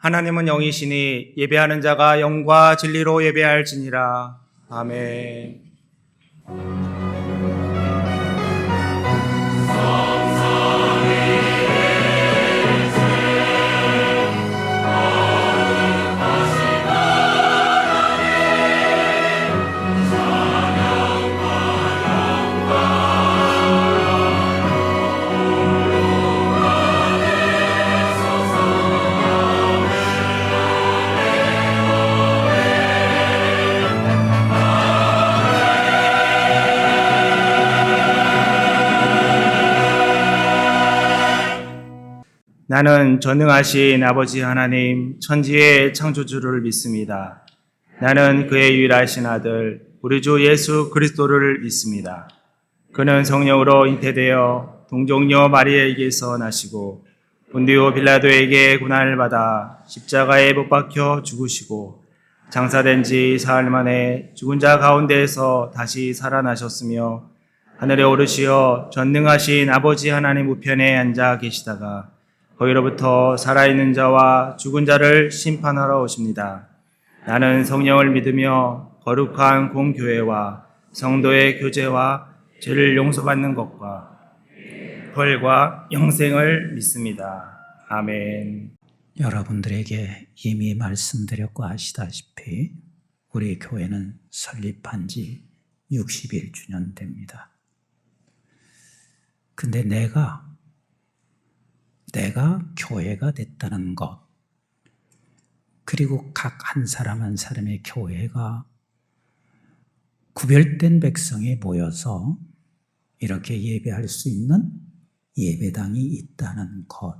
하나님은 영이시니 예배하는 자가 영과 진리로 예배할지니라. 아멘. 나는 전능하신 아버지 하나님, 천지의 창조주를 믿습니다. 나는 그의 유일하신 아들, 우리 주 예수 그리스도를 믿습니다. 그는 성령으로 잉태되어 동정녀 마리아에게서 나시고 본디오 빌라도에게 고난을 받아 십자가에 못 박혀 죽으시고 장사된 지 사흘 만에 죽은 자 가운데에서 다시 살아나셨으며 하늘에 오르시어 전능하신 아버지 하나님 우편에 앉아 계시다가 거기로부터 살아있는 자와 죽은 자를 심판하러 오십니다. 나는 성령을 믿으며 거룩한 공교회와 성도의 교제와 죄를 용서받는 것과 벌과 영생을 믿습니다. 아멘. 여러분들에게 이미 말씀드렸고 아시다시피 우리 교회는 설립한 지 61주년 됩니다. 근데 내가 교회가 됐다는 것, 그리고 각 한 사람 한 사람의 교회가 구별된 백성이 모여서 이렇게 예배할 수 있는 예배당이 있다는 것,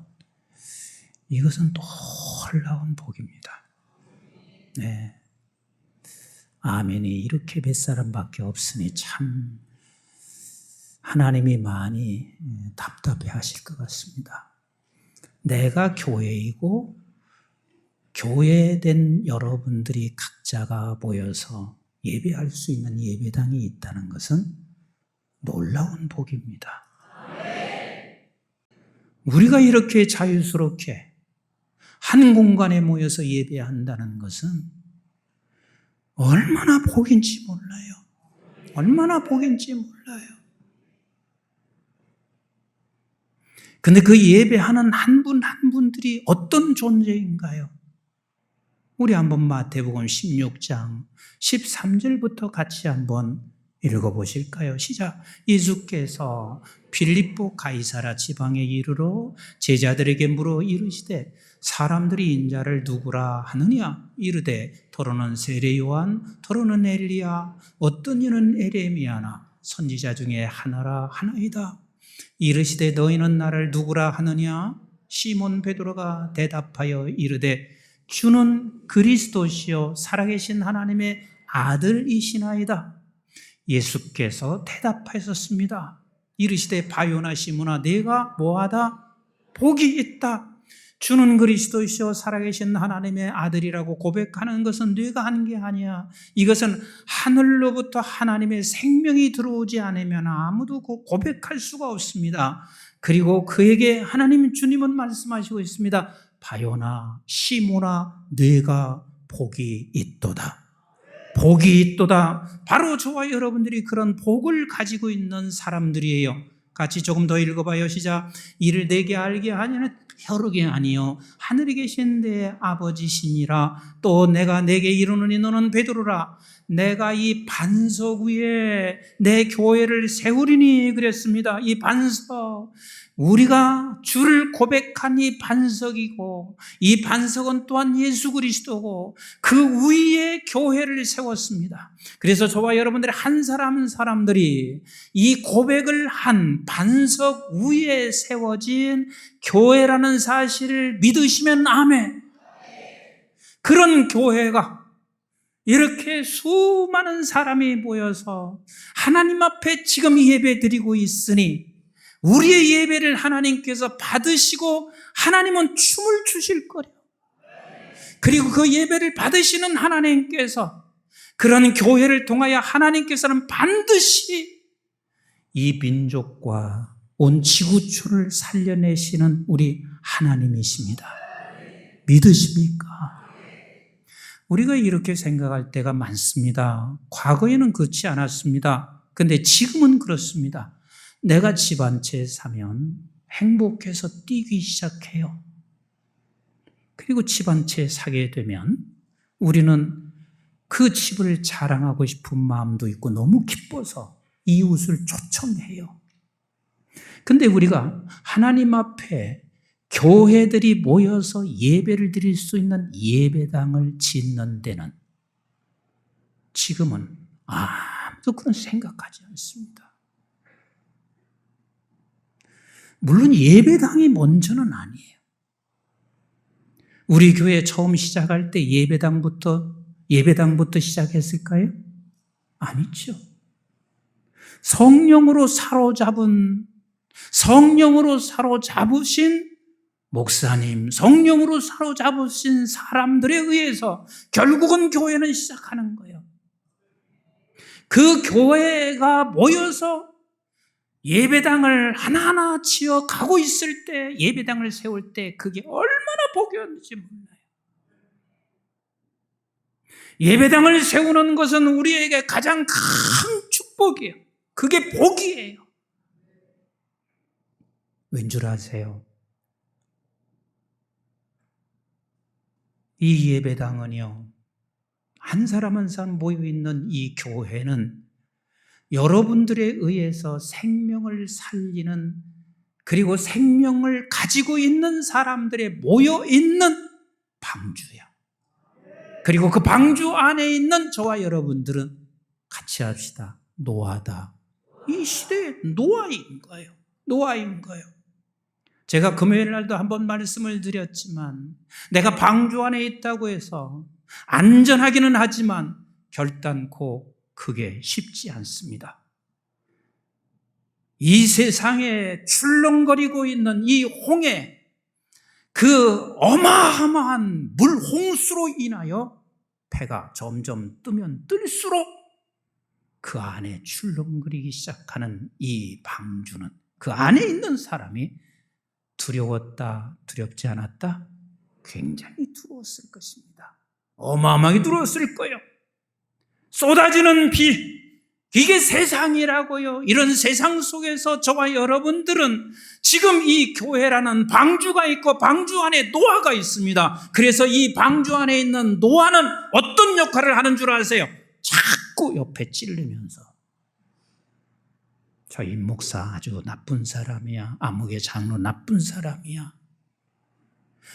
이것은 놀라운 복입니다. 네. 아멘이 이렇게 몇 사람밖에 없으니 참 하나님이 많이 답답해 하실 것 같습니다. 내가 교회이고 교회된 여러분들이 각자가 모여서 예배할 수 있는 예배당이 있다는 것은 놀라운 복입니다. 우리가 이렇게 자유스럽게 한 공간에 모여서 예배한다는 것은 얼마나 복인지 몰라요. 얼마나 복인지 몰라요. 근데 그 예배하는 한 분 한 분들이 어떤 존재인가요? 우리 한번 마태복음 16장 13절부터 같이 한번 읽어보실까요? 시작. 예수께서 빌립보 가이사라 지방에 이르러 제자들에게 물어 이르시되 사람들이 인자를 누구라 하느냐? 이르되 더러는 세례 요한, 더러는 엘리야, 어떤 이는 에레미야나 선지자 중에 하나라 하나이다. 이르시되 너희는 나를 누구라 하느냐? 시몬 베드로가 대답하여 이르되 주는 그리스도시요 살아계신 하나님의 아들이시나이다. 예수께서 대답하셨습니다. 이르시되 바요나 시몬아 내가 뭐하다? 복이 있다. 주는 그리스도시요 살아계신 하나님의 아들이라고 고백하는 것은 네가 한 게 아니야. 이것은 하늘로부터 하나님의 생명이 들어오지 않으면 아무도 고백할 수가 없습니다. 그리고 그에게 하나님 주님은 말씀하시고 있습니다. 바요나 시몬아 네가 복이 있도다. 복이 있도다. 바로 저와 여러분들이 그런 복을 가지고 있는 사람들이에요. 같이 조금 더 읽어봐요. 시작. 이를 내게 알게 하냐는 혈육이 아니요 하늘에 계신 내 아버지시니라. 또 내가 내게 이르노니 너는 베드로라. 내가 이 반석 위에 내 교회를 세우리니 그랬습니다. 이 반석, 우리가 주를 고백한 이 반석이고 이 반석은 또한 예수 그리스도고 그 위에 교회를 세웠습니다. 그래서 저와 여러분들이 한 사람 한 사람들이 이 고백을 한 반석 위에 세워진 교회라는 사실을 믿으시면 아멘. 그런 교회가 이렇게 수많은 사람이 모여서 하나님 앞에 지금 예배드리고 있으니 우리의 예배를 하나님께서 받으시고 하나님은 춤을 추실 거래요. 그리고 그 예배를 받으시는 하나님께서 그런 교회를 통하여 하나님께서는 반드시 이 민족과 온 지구촌을 살려내시는 우리 하나님이십니다. 믿으십니까? 우리가 이렇게 생각할 때가 많습니다. 과거에는 그렇지 않았습니다. 근데 지금은 그렇습니다. 내가 집 한 채 사면 행복해서 뛰기 시작해요. 그리고 집 한 채 사게 되면 우리는 그 집을 자랑하고 싶은 마음도 있고 너무 기뻐서 이웃을 초청해요. 근데 우리가 하나님 앞에 교회들이 모여서 예배를 드릴 수 있는 예배당을 짓는 데는 지금은 아무도 그런 생각하지 않습니다. 물론 예배당이 먼저는 아니에요. 우리 교회 처음 시작할 때 예배당부터 시작했을까요? 아니죠. 성령으로 사로잡으신 목사님, 성령으로 사로잡으신 사람들에 의해서 결국은 교회는 시작하는 거예요. 그 교회가 모여서 예배당을 하나하나 지어 가고 있을 때, 예배당을 세울 때 그게 얼마나 복이었는지 몰라요. 예배당을 세우는 것은 우리에게 가장 큰 축복이에요. 그게 복이에요. 왠 줄 아세요? 이 예배당은요, 한 사람 한 사람 모여있는 이 교회는 여러분들에 의해서 생명을 살리는, 그리고 생명을 가지고 있는 사람들의 모여있는 방주야. 그리고 그 방주 안에 있는 저와 여러분들은 같이 합시다. 노아다. 이 시대의 노아인 거예요. 노아인 거예요. 제가 금요일 날도 한번 말씀을 드렸지만 내가 방주 안에 있다고 해서 안전하기는 하지만 결단코 그게 쉽지 않습니다. 이 세상에 출렁거리고 있는 이 홍해, 그 어마어마한 물홍수로 인하여 배가 점점 뜨면 뜰수록 그 안에 출렁거리기 시작하는 이 방주는 그 안에 있는 사람이 두려웠다, 두렵지 않았다? 굉장히 두려웠을 것입니다. 어마어마하게 두려웠을 거예요. 쏟아지는 비, 이게 세상이라고요. 이런 세상 속에서 저와 여러분들은 지금 이 교회라는 방주가 있고 방주 안에 노아가 있습니다. 그래서 이 방주 안에 있는 노아는 어떤 역할을 하는 줄 아세요? 자꾸 옆에 찔르면서 저 임 목사 아주 나쁜 사람이야. 아무개 장로 나쁜 사람이야.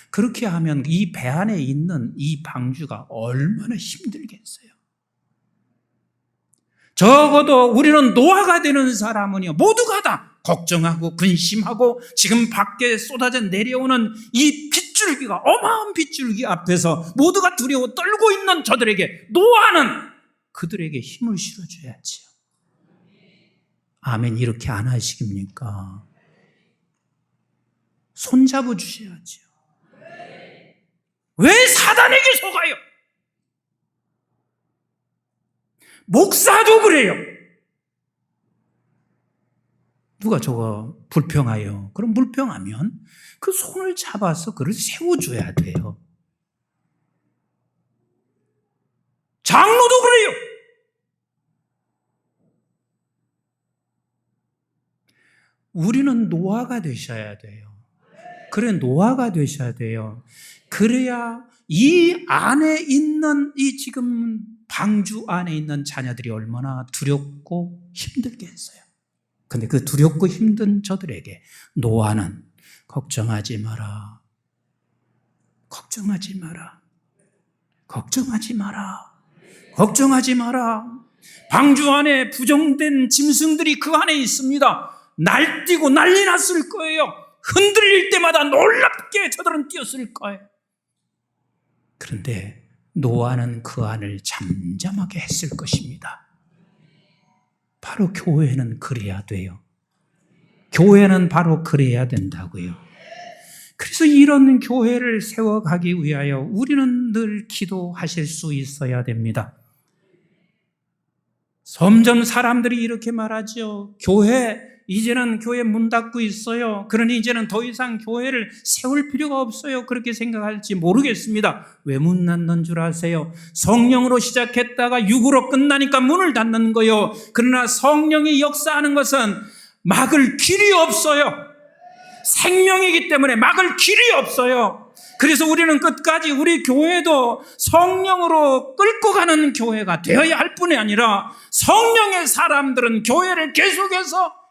그렇게 하면 이 배 안에 있는 이 방주가 얼마나 힘들겠어요. 적어도 우리는 노아가 되는 사람은요, 모두가 다 걱정하고 근심하고 지금 밖에 쏟아져 내려오는 이 빗줄기가, 어마어마한 빗줄기 앞에서 모두가 두려워 떨고 있는 저들에게 노아는 그들에게 힘을 실어줘야지요. 아멘. 이렇게 안 하시겠습니까? 손잡아 주셔야지요. 왜 사단에게 속아요? 목사도 그래요. 누가 저거 불평하여, 그럼 불평하면 그 손을 잡아서 그를 세워줘야 돼요. 장로도 그래요. 우리는 노아가 되셔야 돼요. 그래, 노아가 되셔야 돼요. 그래야 이 안에 있는 이 지금 방주 안에 있는 자녀들이 얼마나 두렵고 힘들겠어요. 근데 그 두렵고 힘든 저들에게 노아는 걱정하지 마라. 걱정하지 마라. 걱정하지 마라. 걱정하지 마라. 방주 안에 부정된 짐승들이 그 안에 있습니다. 날뛰고 난리 났을 거예요. 흔들릴 때마다 놀랍게 저들은 뛰었을 거예요. 그런데 노아는 그 안을 잠잠하게 했을 것입니다. 바로 교회는 그래야 돼요. 교회는 바로 그래야 된다고요. 그래서 이런 교회를 세워가기 위하여 우리는 늘 기도하실 수 있어야 됩니다. 점점 사람들이 이렇게 말하죠. 교회 이제는 교회 문 닫고 있어요. 그러니 이제는 더 이상 교회를 세울 필요가 없어요. 그렇게 생각할지 모르겠습니다. 왜 문 닫는 줄 아세요? 성령으로 시작했다가 육으로 끝나니까 문을 닫는 거요. 그러나 성령이 역사하는 것은 막을 길이 없어요. 생명이기 때문에 막을 길이 없어요. 그래서 우리는 끝까지 우리 교회도 성령으로 끌고 가는 교회가 되어야 할 뿐이 아니라 성령의 사람들은 교회를 계속해서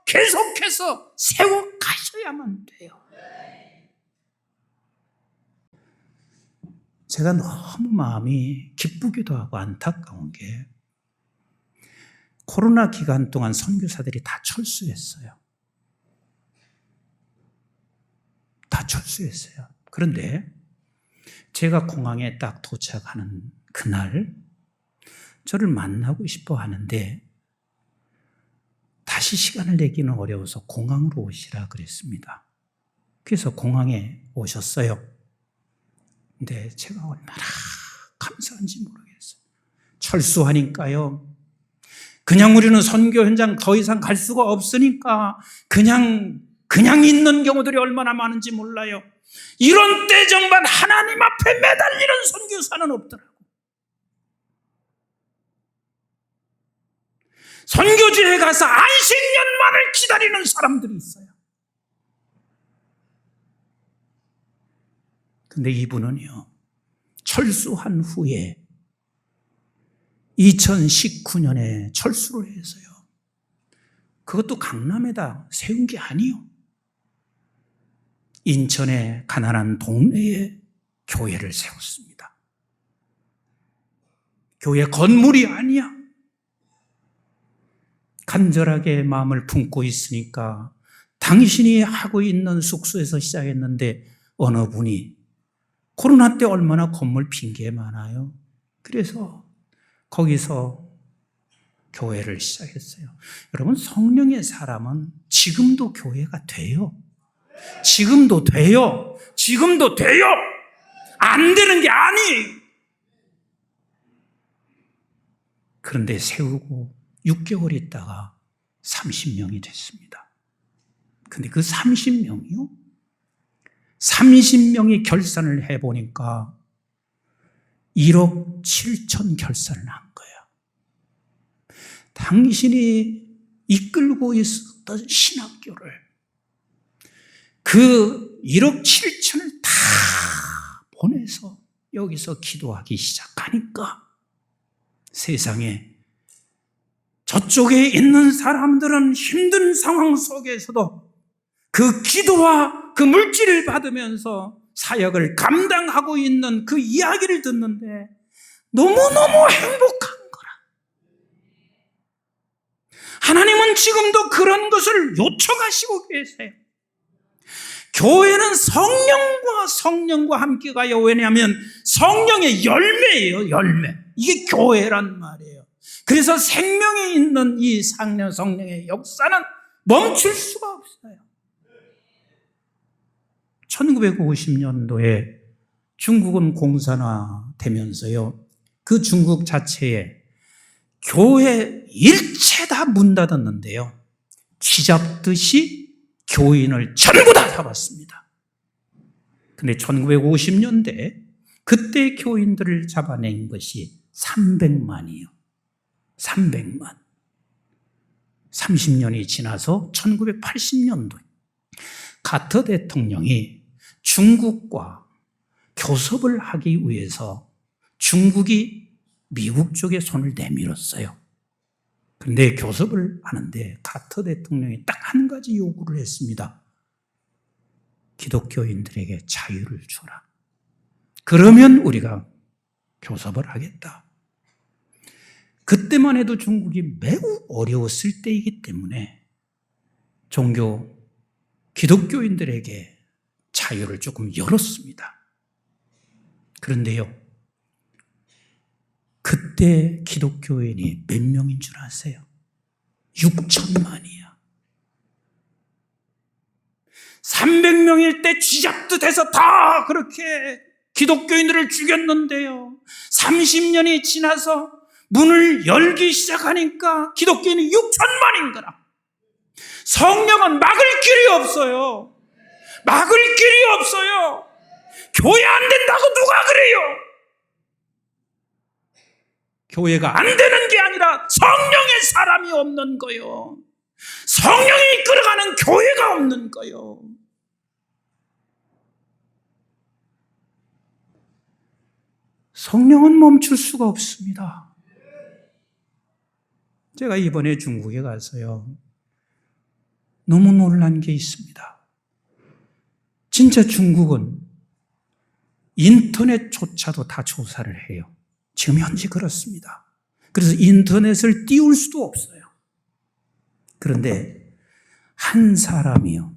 세워 가셔야만 돼요. 제가 너무 마음이 기쁘기도 하고 안타까운 게 코로나 기간 동안 선교사들이 다 철수했어요. 다 철수했어요. 그런데 제가 공항에 딱 도착하는 그날 저를 만나고 싶어 하는데 다시 시간을 내기는 어려워서 공항으로 오시라 그랬습니다. 그래서 공항에 오셨어요. 근데 제가 얼마나 감사한지 모르겠어요. 철수하니까요. 그냥 우리는 선교 현장 더 이상 갈 수가 없으니까 그냥 있는 경우들이 얼마나 많은지 몰라요. 이런 때 정말 하나님 앞에 매달리는 선교사는 없더라고. 선교지에 가서 안식년만을 기다리는 사람들이 있어요. 근데 이분은요, 철수한 후에 2019년에 철수를 해서요. 그것도 강남에다 세운 게 아니요. 인천의 가난한 동네에 교회를 세웠습니다. 교회 건물이 아니야. 간절하게 마음을 품고 있으니까 당신이 하고 있는 숙소에서 시작했는데 어느 분이 코로나 때 얼마나 건물 빈 게 많아요. 그래서 거기서 교회를 시작했어요. 여러분, 성령의 사람은 지금도 교회가 돼요. 지금도 돼요. 지금도 돼요. 안 되는 게 아니에요. 그런데 세우고 6개월 있다가 30명이 됐습니다. 근데 그 30명이요? 30명이 결산을 해보니까 1억 7천 결산을 한 거예요. 당신이 이끌고 있었던 신학교를 그 1억 7천을 다 보내서 여기서 기도하기 시작하니까 세상에 저쪽에 있는 사람들은 힘든 상황 속에서도 그 기도와 그 물질을 받으면서 사역을 감당하고 있는 그 이야기를 듣는데 너무너무 행복한 거라. 하나님은 지금도 그런 것을 요청하시고 계세요. 교회는 성령과 함께 가요. 왜냐하면 성령의 열매예요. 열매. 이게 교회란 말이에요. 그래서 생명에 있는 이 성령의 역사는 멈출 수가 없어요. 1950년도에 중국은 공산화되면서요, 그 중국 자체에 교회 일체 다 문 닫았는데요, 쥐잡듯이 교인을 전부 다 잡았습니다. 근데 1950년대 그때 교인들을 잡아낸 것이 300만이에요. 300만. 30년이 지나서 1980년도에 카터 대통령이 중국과 교섭을 하기 위해서 중국이 미국 쪽에 손을 내밀었어요. 그런데 교섭을 하는데 카터 대통령이 딱 한 가지 요구를 했습니다. 기독교인들에게 자유를 줘라. 그러면 우리가 교섭을 하겠다. 그때만 해도 중국이 매우 어려웠을 때이기 때문에 기독교인들에게 자유를 조금 열었습니다. 그런데요, 그때 기독교인이 몇 명인 줄 아세요? 6천만이야. 300명일 때 쥐잡듯 해서 다 그렇게 기독교인들을 죽였는데요, 30년이 지나서 문을 열기 시작하니까 기독교인이 6천만인 거라. 성령은 막을 길이 없어요. 막을 길이 없어요. 교회 안 된다고 누가 그래요? 교회가 안 되는 게 아니라 성령의 사람이 없는 거요. 성령이 이끌어가는 교회가 없는 거요. 성령은 멈출 수가 없습니다. 제가 이번에 중국에 가서요, 너무 놀란 게 있습니다. 진짜 중국은 인터넷조차도 다 조사를 해요. 지금 현재 그렇습니다. 그래서 인터넷을 띄울 수도 없어요. 그런데 한 사람이요,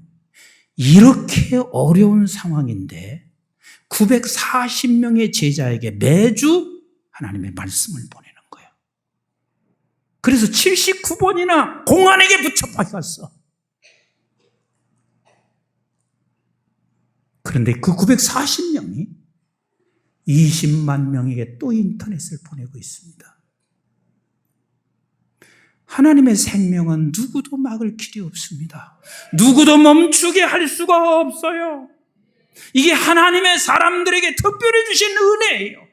이렇게 어려운 상황인데 940명의 제자에게 매주 하나님의 말씀을 보내는 거예요. 그래서 79번이나 공안에게 붙여박혔어. 그런데 그 940명이 20만 명에게 또 인터넷을 보내고 있습니다. 하나님의 생명은 누구도 막을 길이 없습니다. 누구도 멈추게 할 수가 없어요. 이게 하나님의 사람들에게 특별히 주신 은혜예요.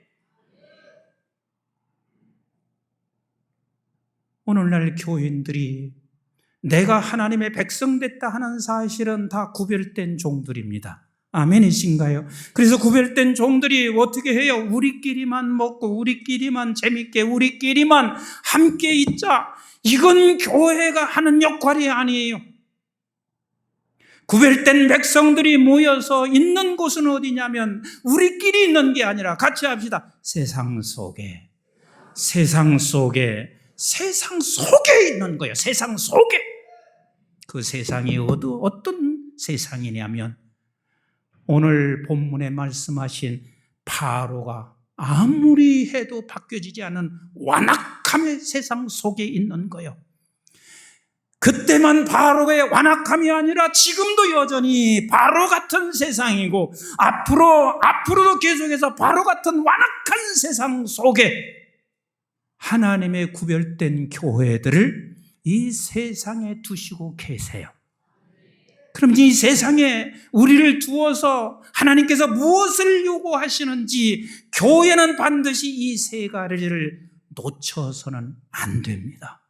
오늘날 교인들이 내가 하나님의 백성 됐다 하는 사실은 다 구별된 종들입니다. 아멘이신가요? 그래서 구별된 종들이 어떻게 해요? 우리끼리만 먹고 우리끼리만 재밌게 우리끼리만 함께 있자. 이건 교회가 하는 역할이 아니에요. 구별된 백성들이 모여서 있는 곳은 어디냐면 우리끼리 있는 게 아니라 같이 합시다. 세상 속에 있는 거예요. 세상 속에. 그 세상이 어떤 세상이냐면 오늘 본문에 말씀하신 바로가 아무리 해도 바뀌어지지 않은 완악함의 세상 속에 있는 거예요. 그때만 바로의 완악함이 아니라 지금도 여전히 바로 같은 세상이고 앞으로도 계속해서 바로 같은 완악한 세상 속에 하나님의 구별된 교회들을 이 세상에 두시고 계세요. 그럼 이 세상에 우리를 두어서 하나님께서 무엇을 요구하시는지 교회는 반드시 이 세 가지를 놓쳐서는 안 됩니다.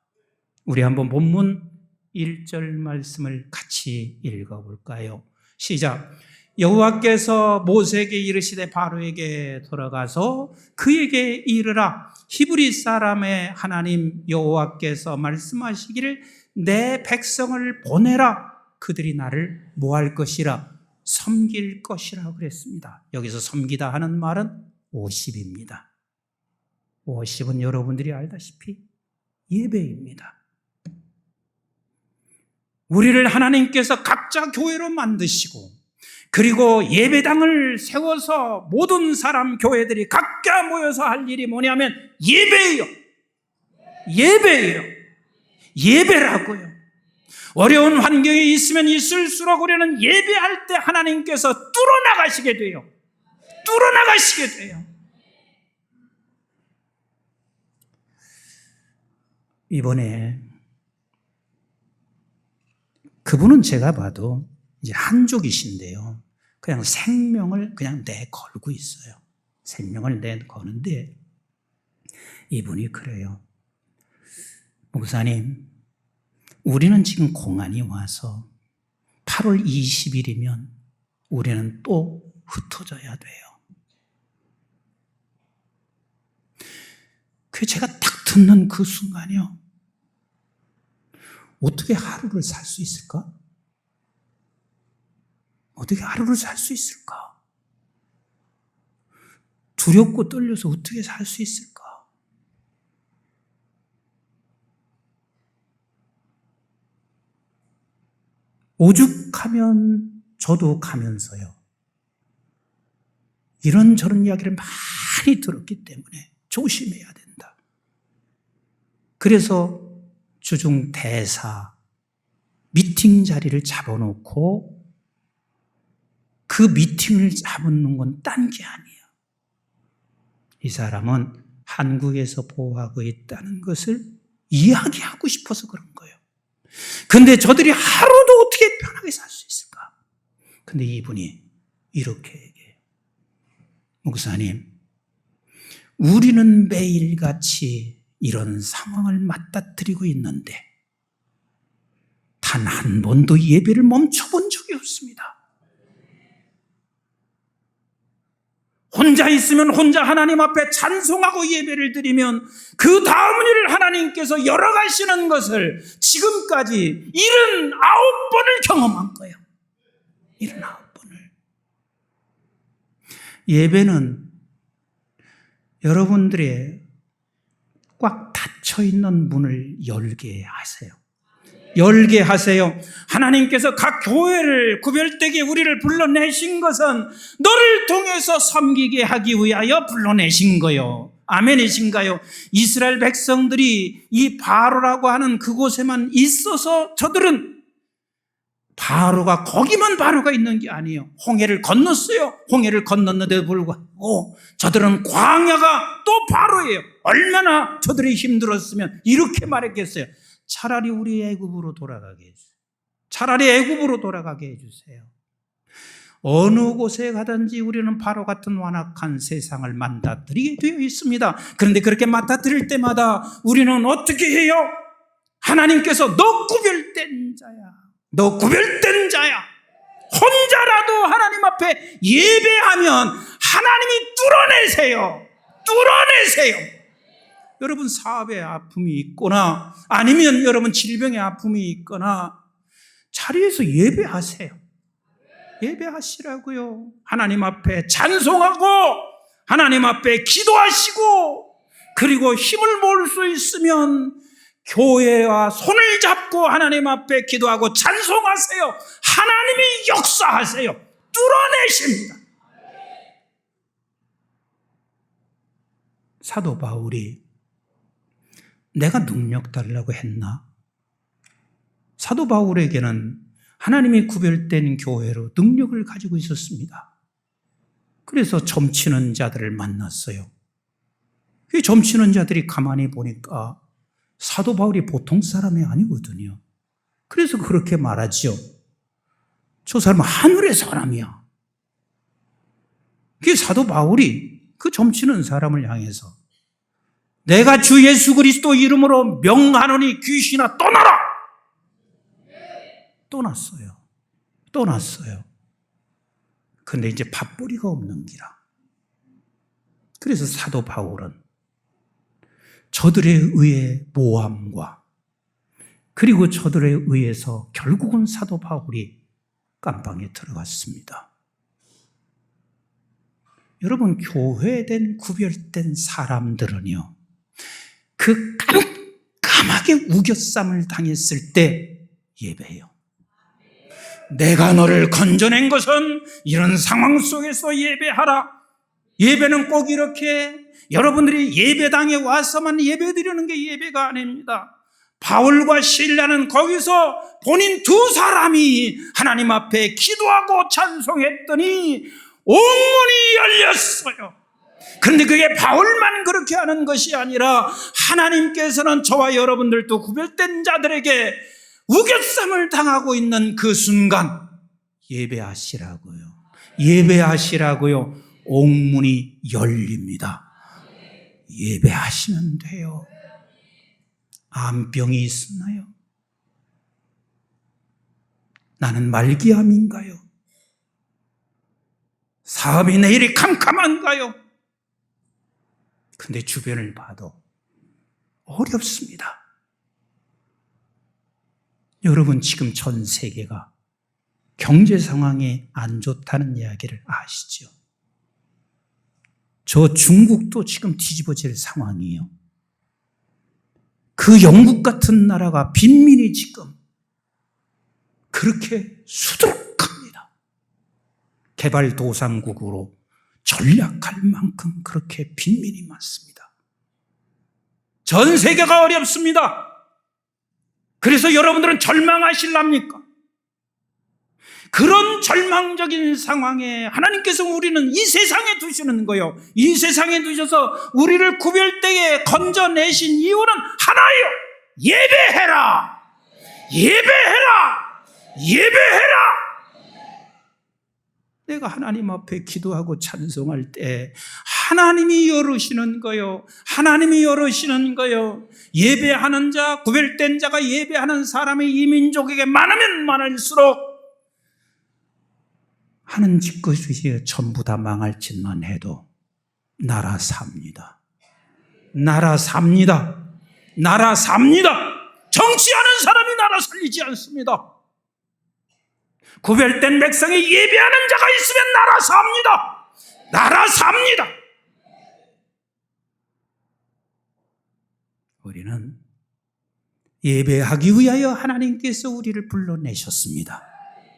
우리 한번 본문 1절 말씀을 같이 읽어볼까요? 시작. 여호와께서 모세에게 이르시되 바로에게 돌아가서 그에게 이르라. 히브리 사람의 하나님 여호와께서 말씀하시기를 내 백성을 보내라. 그들이 나를 뭐할 것이라? 섬길 것이라 그랬습니다. 여기서 섬기다 하는 말은 50입니다. 50은 여러분들이 알다시피 예배입니다. 우리를 하나님께서 각자 교회로 만드시고 그리고 예배당을 세워서 모든 사람 교회들이 각자 모여서 할 일이 뭐냐면 예배예요. 예배라고요. 어려운 환경에 있으면 있을수록 우리는 예배할 때 하나님께서 뚫어나가시게 돼요. 이번에 그분은 제가 봐도 이제 한족이신데요. 그냥 생명을 그냥 내걸고 있어요. 생명을 내거는데 이분이 그래요. 목사님, 우리는 지금 공안이 와서 8월 20일이면 우리는 또 흩어져야 돼요. 그 제가 딱 듣는 그 순간이요. 어떻게 하루를 살 수 있을까? 어떻게 하루를 살 수 있을까? 두렵고 떨려서 어떻게 살 수 있을까? 오죽하면 저도 가면서요. 이런저런 이야기를 많이 들었기 때문에 조심해야 된다. 그래서 주중 대사 미팅 자리를 잡아놓고 그 미팅을 잡는 건 딴 게 아니에요. 이 사람은 한국에서 보호하고 있다는 것을 이야기하고 싶어서 그런 거예요. 근데 저들이 하루도 어떻게 편하게 살 수 있을까? 근데 이분이 이렇게 얘기해요. 목사님, 우리는 매일같이 이런 상황을 맞닥뜨리고 있는데 단 한 번도 예배를 멈춰본 적이 없습니다. 혼자 있으면 혼자 하나님 앞에 찬송하고 예배를 드리면 그 다음 일을 하나님께서 열어가시는 것을 지금까지 79번을 경험한 거예요. 79번을. 예배는 여러분들의 꽉 닫혀있는 문을 열게 하세요. 열게 하세요. 하나님께서 각 교회를 구별되게 우리를 불러내신 것은 너를 통해서 섬기게 하기 위하여 불러내신 거요. 아멘이신가요? 이스라엘 백성들이 이 바로라고 하는 그곳에만 있어서 저들은 바로가 거기만 바로가 있는 게 아니에요. 홍해를 건넜어요. 홍해를 건넜는데도 불구하고 저들은 광야가 또 바로예요. 얼마나 저들이 힘들었으면 이렇게 말했겠어요. 차라리 우리 애굽으로 돌아가게 해주세요. 차라리 애굽으로 돌아가게 해주세요. 어느 곳에 가든지 우리는 바로 같은 완악한 세상을 맞닥뜨리게 되어 있습니다. 그런데 그렇게 맞닥뜨릴 때마다 우리는 어떻게 해요? 하나님께서 너 구별된 자야. 너 구별된 자야. 혼자라도 하나님 앞에 예배하면 하나님이 뚫어내세요. 뚫어내세요. 여러분 사업에 아픔이 있거나 아니면 여러분 질병의 아픔이 있거나 자리에서 예배하세요. 예배하시라고요. 하나님 앞에 찬송하고 하나님 앞에 기도하시고 그리고 힘을 모을 수 있으면 교회와 손을 잡고 하나님 앞에 기도하고 찬송하세요. 하나님이 역사하세요. 뚫어내십니다. 사도 바울이 내가 능력 달라고 했나? 사도 바울에게는 하나님이 구별된 교회로 능력을 가지고 있었습니다. 그래서 점치는 자들을 만났어요. 그 점치는 자들이 가만히 보니까 사도 바울이 보통 사람이 아니거든요. 그래서 그렇게 말하죠. 저 사람은 하늘의 사람이야. 그 사도 바울이 그 점치는 사람을 향해서 내가 주 예수 그리스도 이름으로 명하노니 귀신아 떠나라! 떠났어요. 떠났어요. 근데 이제 밥벌이가 없는 기라. 그래서 사도 바울은 저들에 의해 모함과 그리고 저들에 의해서 결국은 사도 바울이 감방에 들어갔습니다. 여러분 교회된 구별된 사람들은요. 그 깜깜하게 우겨쌈을 당했을 때 예배해요. 내가 너를 건져낸 것은 이런 상황 속에서 예배하라. 예배는 꼭 이렇게 여러분들이 예배당에 와서만 예배드리는 게 예배가 아닙니다. 바울과 실라는 거기서 본인 두 사람이 하나님 앞에 기도하고 찬송했더니 옥문이 열렸어요. 그런데 그게 바울만 그렇게 하는 것이 아니라 하나님께서는 저와 여러분들도 구별된 자들에게 우겨쌈을 당하고 있는 그 순간 예배하시라고요. 예배하시라고요. 옥문이 열립니다. 예배하시면 돼요. 암병이 있었나요? 나는 말기암인가요? 사업이 내일이 캄캄한가요? 근데 주변을 봐도 어렵습니다. 여러분 지금 전 세계가 경제 상황이 안 좋다는 이야기를 아시죠? 저 중국도 지금 뒤집어질 상황이에요. 그 영국 같은 나라가 빈민이 지금 그렇게 수두룩합니다. 개발도상국으로 전략할 만큼 그렇게 빈민이 많습니다. 전 세계가 어렵습니다. 그래서 여러분들은 절망하실랍니까? 그런 절망적인 상황에 하나님께서 우리는 이 세상에 두시는 거예요. 이 세상에 두셔서 우리를 구별되게 건져내신 이유는 하나예요. 예배해라. 예배해라! 예배해라! 내가 하나님 앞에 기도하고 찬송할 때 하나님이 열으시는 거요. 하나님이 열으시는 거요. 예배하는 자, 구별된 자가 예배하는 사람이 이 민족에게 많으면 많을수록 하는 짓것이 전부 다 망할 짓만 해도 나라 삽니다. 나라 삽니다. 나라 삽니다. 정치하는 사람이 나라 살리지 않습니다. 구별된 백성이 예배하는 자가 있으면 나라 삽니다. 나라 삽니다. 우리는 예배하기 위하여 하나님께서 우리를 불러내셨습니다.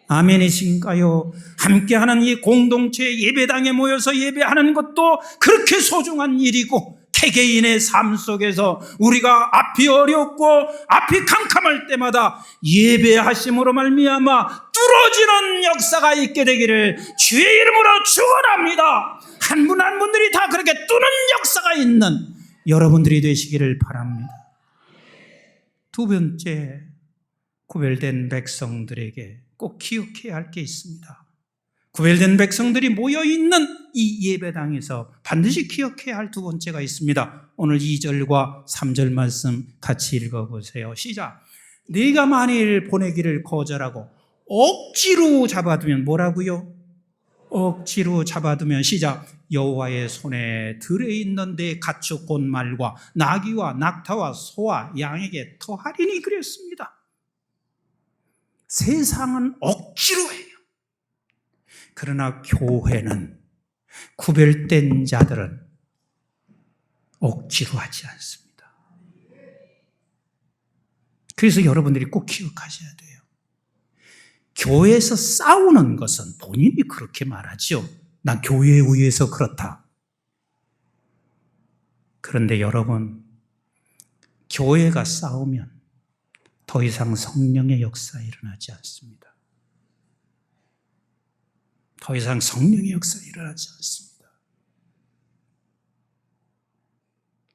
아멘이신가요? 함께하는 이 공동체 예배당에 모여서 예배하는 것도 그렇게 소중한 일이고, 개개인의 삶 속에서 우리가 앞이 어렵고 앞이 캄캄할 때마다 예배하심으로 말미암아 뚫어지는 역사가 있게 되기를 주의 이름으로 축원합니다. 한 분 한 분들이 다 그렇게 뚫는 역사가 있는 여러분들이 되시기를 바랍니다. 두 번째, 구별된 백성들에게 꼭 기억해야 할 게 있습니다. 구별된 백성들이 모여있는 이 예배당에서 반드시 기억해야 할 두 번째가 있습니다. 오늘 2절과 3절 말씀 같이 읽어보세요. 시작. 네가 만일 보내기를 거절하고 억지로 잡아두면 뭐라고요? 억지로 잡아두면 시작. 여호와의 손에 들에 있는 내 가축 곧 말과 나귀와 낙타와 소와 양에게 터하리니 그랬습니다. 세상은 억지로 해요. 그러나 교회는, 구별된 자들은 억지로 하지 않습니다. 그래서 여러분들이 꼭 기억하셔야 돼요. 교회에서 싸우는 것은 본인이 그렇게 말하죠. 난 교회에 의해서 그렇다. 그런데 여러분, 교회가 싸우면 더 이상 성령의 역사 일어나지 않습니다. 더 이상 성령의 역사 일어나지 않습니다.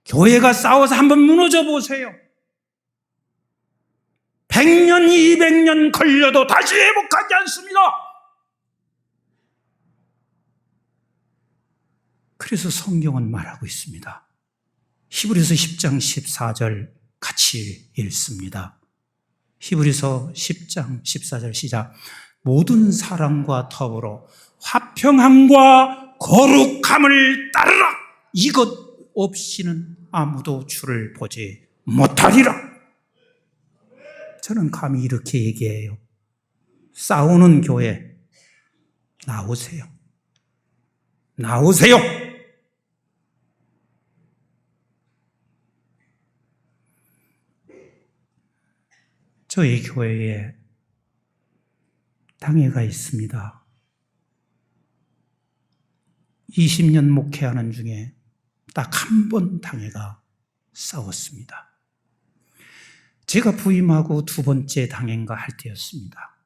교회가 싸워서 한번 무너져 보세요. 100년, 200년 걸려도 다시 회복하지 않습니다. 그래서 성경은 말하고 있습니다. 히브리서 10장 14절 같이 읽습니다. 히브리서 10장 14절 시작. 모든 사람과 더불어 화평함과 거룩함을 따르라. 이것 없이는 아무도 주를 보지 못하리라. 저는 감히 이렇게 얘기해요. 싸우는 교회 나오세요. 나오세요. 저희 교회에 당회가 있습니다. 20년 목회하는 중에 딱 한 번 당회가 싸웠습니다. 제가 부임하고 두 번째 당회인가 할 때였습니다.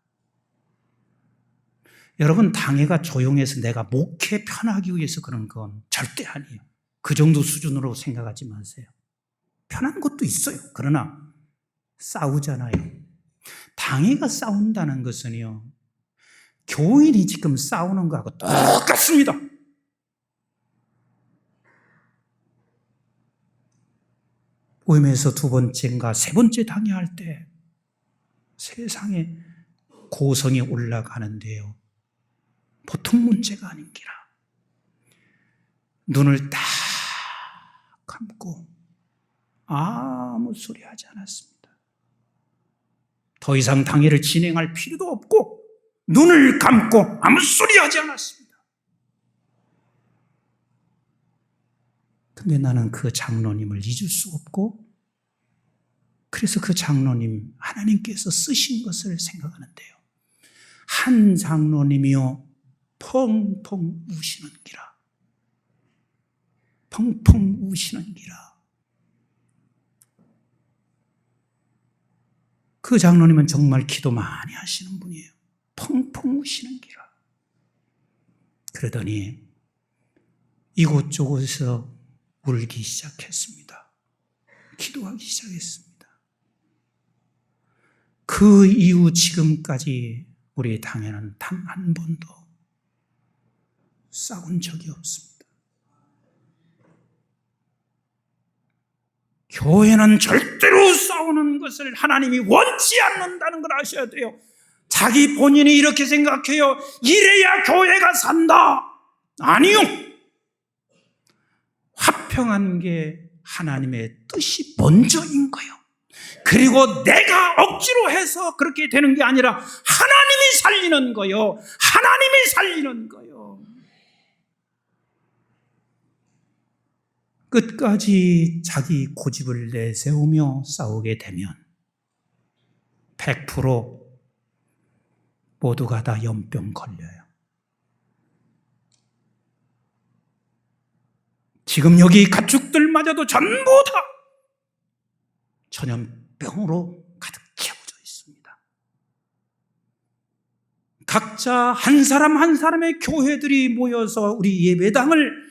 여러분, 당회가 조용해서 내가 목회 편하기 위해서 그런 건 절대 아니에요. 그 정도 수준으로 생각하지 마세요. 편한 것도 있어요. 그러나 싸우잖아요. 당회가 싸운다는 것은요, 교인이 지금 싸우는 거하고 똑같습니다. 부임해서 두 번째인가 세 번째 당회할 때 세상에 고성이 올라가는데요, 보통 문제가 아닌기라. 눈을 딱 감고 아무 소리 하지 않았습니다. 더 이상 당회를 진행할 필요도 없고 눈을 감고 아무 소리 하지 않았습니다. 근데 나는 그 장로님을 잊을 수 없고, 그래서 그 장로님 하나님께서 쓰신 것을 생각하는데요, 한 장로님이요 펑펑 우시는 기라. 펑펑 우시는 기라. 그 장로님은 정말 기도 많이 하시는 분이에요. 펑펑 우시는 기라. 그러더니 이곳저곳에서 울기 시작했습니다. 기도하기 시작했습니다. 그 이후 지금까지 우리 당에는 단 한 번도 싸운 적이 없습니다. 교회는 절대로 싸우는 것을 하나님이 원치 않는다는 걸 아셔야 돼요. 자기 본인이 이렇게 생각해요. 이래야 교회가 산다. 아니요. 화평한 게 하나님의 뜻이 먼저인 거예요. 그리고 내가 억지로 해서 그렇게 되는 게 아니라 하나님이 살리는 거예요. 하나님이 살리는 거예요. 끝까지 자기 고집을 내세우며 싸우게 되면 100% 모두가 다 연병 걸려요. 지금 여기 가축들마저도 전부 다 전염병으로 가득 채워져 있습니다. 각자 한 사람 한 사람의 교회들이 모여서 우리 예배당을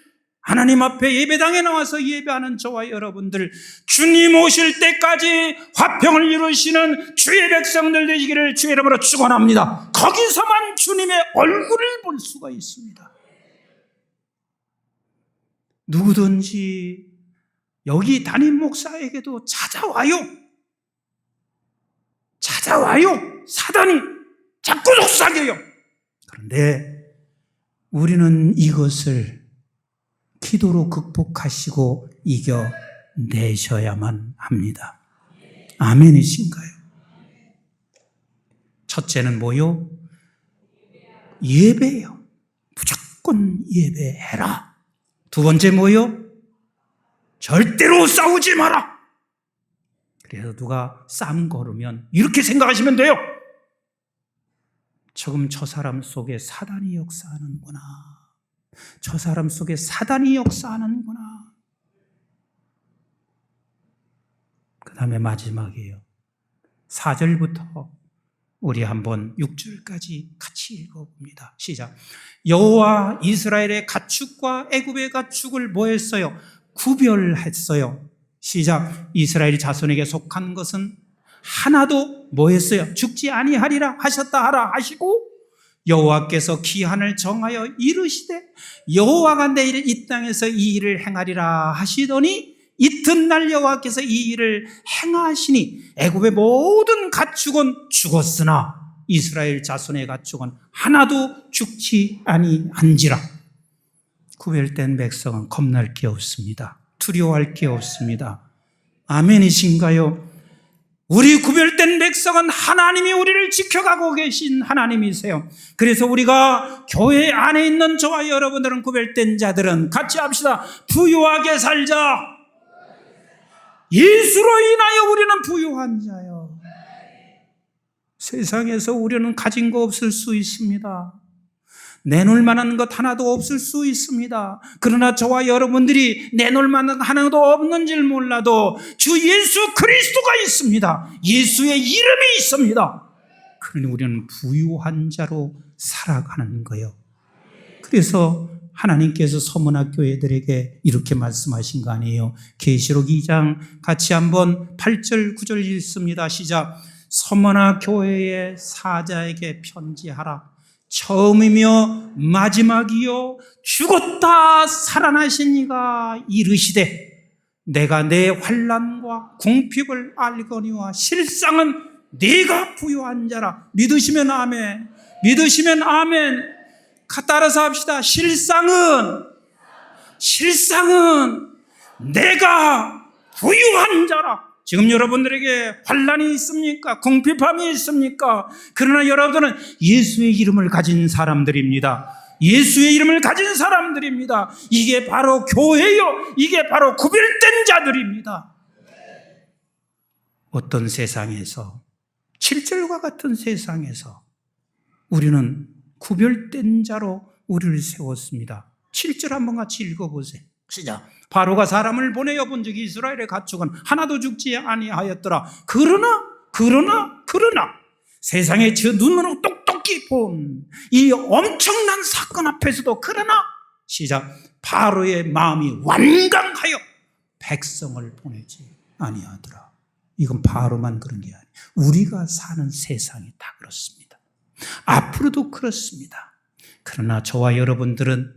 하나님 앞에 예배당에 나와서 예배하는 저와 여러분들, 주님 오실 때까지 화평을 이루시는 주의 백성들 되시기를 주의 이름으로 축원합니다. 거기서만 주님의 얼굴을 볼 수가 있습니다. 누구든지 여기 담임 목사에게도 찾아와요. 사단이 자꾸 속삭여요. 그런데 우리는 이것을 기도로 극복하시고 이겨내셔야만 합니다. 아멘이신가요? 첫째는 뭐요? 예배예요. 무조건 예배해라. 두 번째 뭐요? 절대로 싸우지 마라. 그래서 누가 싸움 걸으면 이렇게 생각하시면 돼요. 지금 저 사람 속에 사단이 역사하는구나. 저 사람 속에 사단이 역사하는구나. 그 다음에 마지막이에요. 4절부터 우리 한번 6절까지 같이 읽어봅니다. 시작. 여호와 이스라엘의 가축과 애굽의 가축을 뭐 했어요? 구별했어요. 시작. 이스라엘 자손에게 속한 것은 하나도 뭐 했어요? 죽지 아니하리라 하셨다 하라 하시고, 여호와께서 기한을 정하여 이르시되 여호와가 내일 이 땅에서 이 일을 행하리라 하시더니 이튿날 여호와께서 이 일을 행하시니 애굽의 모든 가축은 죽었으나 이스라엘 자손의 가축은 하나도 죽지 아니한지라. 구별된 백성은 겁날 게 없습니다. 두려워할 게 없습니다. 아멘이신가요? 우리 구별된 백성은 하나님이 우리를 지켜가고 계신 하나님이세요. 그래서 우리가 교회 안에 있는 저와 여러분들은, 구별된 자들은 같이 합시다. 부유하게 살자. 예수로 인하여 우리는 부유한 자요. 세상에서 우리는 가진 거 없을 수 있습니다. 내놓을 만한 것 하나도 없을 수 있습니다. 그러나 저와 여러분들이 내놓을 만한 것 하나도 없는 줄 몰라도 주 예수 그리스도가 있습니다. 예수의 이름이 있습니다. 그러니 우리는 부유한 자로 살아가는 거예요. 그래서 하나님께서 서문화 교회들에게 이렇게 말씀하신 거 아니에요? 계시록 2장 같이 한번 8절 9절 읽습니다. 시작. 서문화 교회의 사자에게 편지하라. 처음이며 마지막이요 죽었다 살아나신 이가 이르시되 내가 내 환난과 궁핍을 알거니와 실상은 네가 부유한 자라. 믿으시면 아멘. 믿으시면 아멘. 따라서 합시다. 실상은 내가 부유한 자라. 지금 여러분들에게 환난이 있습니까? 궁핍함이 있습니까? 그러나 여러분들은 예수의 이름을 가진 사람들입니다. 예수의 이름을 가진 사람들입니다. 이게 바로 교회요. 이게 바로 구별된 자들입니다. 어떤 세상에서, 7절과 같은 세상에서 우리는 구별된 자로 우리를 세웠습니다. 7절 한번 같이 읽어보세요. 시작. 바로가 사람을 보내어 본 적이 이스라엘의 가축은 하나도 죽지 아니하였더라. 그러나 세상에 저 눈으로 똑똑히 본 이 엄청난 사건 앞에서도 그러나 시작. 바로의 마음이 완강하여 백성을 보내지 아니하더라. 이건 바로만 그런 게 아니에요. 우리가 사는 세상이 다 그렇습니다. 앞으로도 그렇습니다. 그러나 저와 여러분들은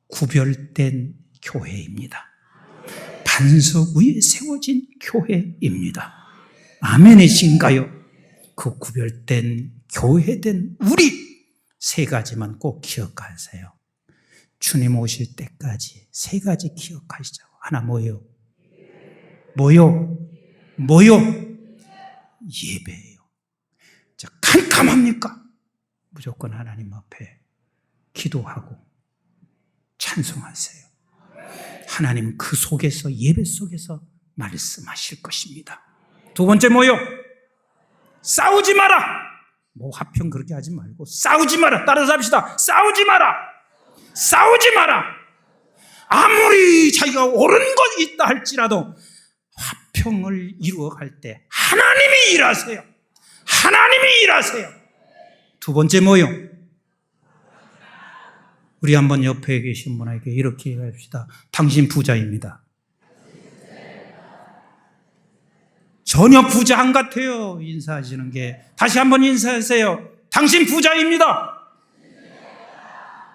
구별된 교회입니다. 반석 위에 세워진 교회입니다. 아멘이신가요? 그 구별된 교회된 우리 세 가지만 꼭 기억하세요. 주님 오실 때까지 세 가지 기억하시자고. 하나 뭐요? 예배예요. 자, 캄캄합니까? 무조건 하나님 앞에 기도하고 찬송하세요. 하나님 그 속에서, 예배 속에서 말씀하실 것입니다. 두 번째 뭐요? 싸우지 마라. 뭐 화평 그렇게 하지 말고 싸우지 마라. 따라서 합시다. 싸우지 마라. 아무리 자기가 옳은 것 있다 할지라도 화평을 이루어갈 때 하나님이 일하세요. 두 번째 뭐요? 우리 한번 옆에 계신 분에게 이렇게 합시다. 당신 부자입니다. 전혀 부자 안 같아요. 인사하시는 게. 다시 한번 인사하세요. 당신 부자입니다.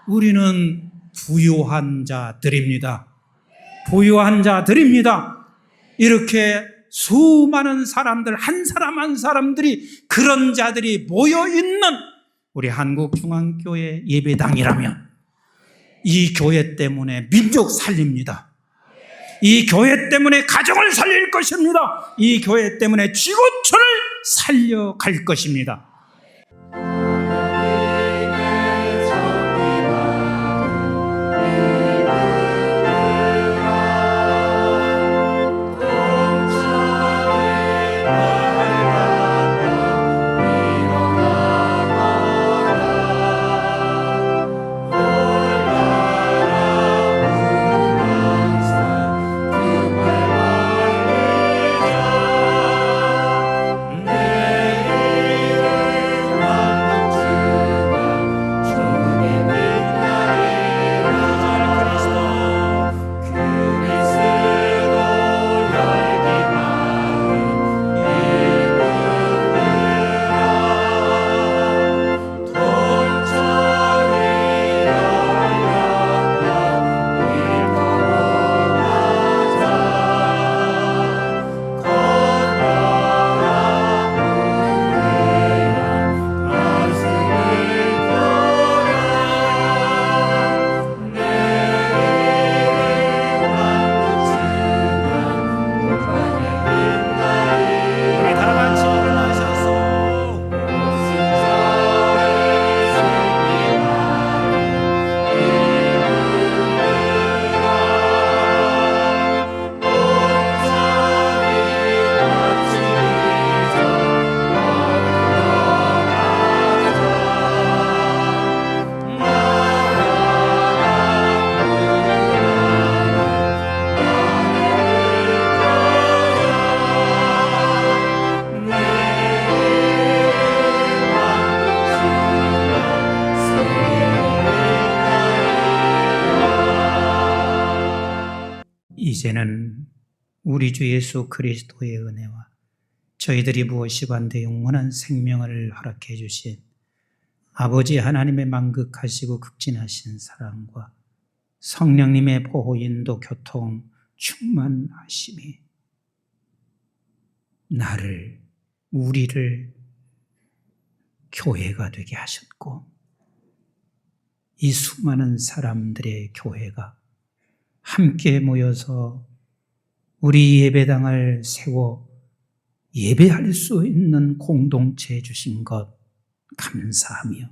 우리는 부유한 자들입니다. 이렇게 수많은 사람들, 한 사람 한 사람들이, 그런 자들이 모여있는 우리 한국중앙교회 예배당이라면 이 교회 때문에 민족 살립니다. 이 교회 때문에 가정을 살릴 것입니다. 이 교회 때문에 지구촌을 살려갈 것입니다. 이제는 우리 주 예수 그리스도의 은혜와 저희들이 무엇이고 한데 영원한 생명을 허락해 주신 아버지 하나님의 만극하시고 극진하신 사랑과 성령님의 보호 인도 교통 충만하심이 나를, 우리를 교회가 되게 하셨고, 이 수많은 사람들의 교회가 함께 모여서 우리 예배당을 세워 예배할 수 있는 공동체 주신 것 감사하며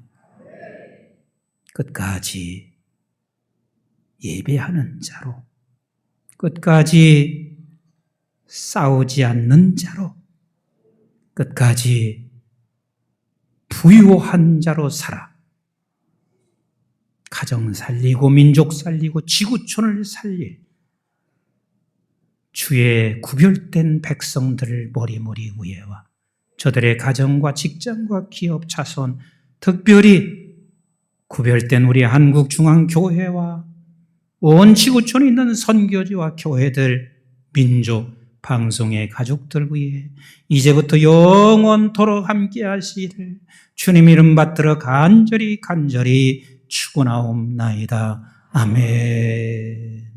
끝까지 예배하는 자로, 끝까지 싸우지 않는 자로, 끝까지 부유한 자로 살아 가정 살리고 민족 살리고 지구촌을 살릴 주의 구별된 백성들을 머리머리 위에와 저들의 가정과 직장과 기업 자손, 특별히 구별된 우리 한국중앙교회와 온 지구촌에 있는 선교지와 교회들, 민족 방송의 가족들 위해 이제부터 영원토록 함께 하시기를 주님 이름 받들어 간절히 축원하옵나이다. 아멘.